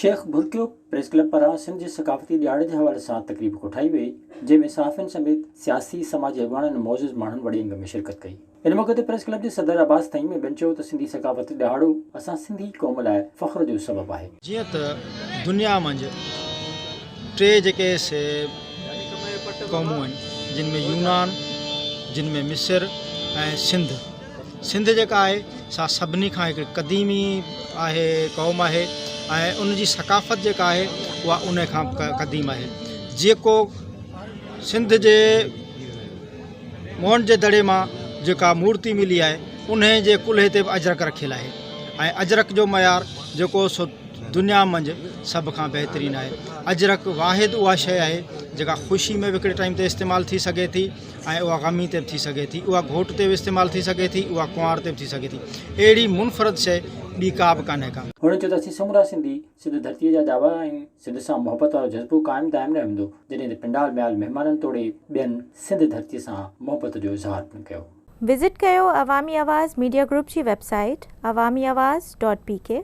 Sheikh बुरकियो press club पारां सिंध जे सकाफ़ती ॾियारे जे हवाले सां तक़रीब कोठाई वई, जंहिंमें सहाफ़ियुनि समेत सियासी समाजी अॻवाननि मौजूद माण्हुनि वॾी अंग में शिरकत कई। इन मौक़े ते प्रेस क्लब जे सदर अब्बास तईम में ॿियनि चयो त सिंधी सकाफ़ती ॾियारो असां सिंधी क़ौम लाइ फ़ख्र जो सबबु आहे। जीअं त दुनिया मंझि टे जेके क़ौमूं आहिनि, जिन में यूनान, जिन में मिस्र ऐं सिंध जेका आहे सा सभिनी खां हिकिड़ी क़दीमी आहे क़ौम आहे ऐं उनजी सकाफ़त जेका आहे उहा उन खां क़दीम आहे। जेको सिंध जे मोहन जे दड़े मां जेका मूर्ति मिली आहे उन जे कुल्हे ते बि अजरक रखियलु आहे ऐं अजरक जो मयार जेको सो दुनिया मंझि सभ खां बहितरीनु आहे। अजरक वाहिद उहा शइ आहे जेका ख़ुशी में बि हिकिड़े टाइम ते इस्तेमालु थी सघे थी ऐं उहा ग़मी ते बि थी सघे थी, उहा घोट ते बि इस्तेमालु थी सघे थी, उहा कुंवार ते बि थी सघे थी। अहिड़ी मुनफ़रद शइ ॿी का बि कान्हे का। हुन चयो त असीं समूरा सिंधी सिंध धरतीअ जा जावा आहियूं। सिंध सां मोहबत वारो जज़्बो क़ाइमु दाइमु रहंदो, जॾहिं त पिंडाल में आयल महिमाननि तोड़े ॿियनि सिंध धरतीअ सां मोहबत जो इज़हार पिणु कयो। विज़िट कयो अवामी आवाज़ मीडिया ग्रुप जी वेबसाइट awamiawaz.pk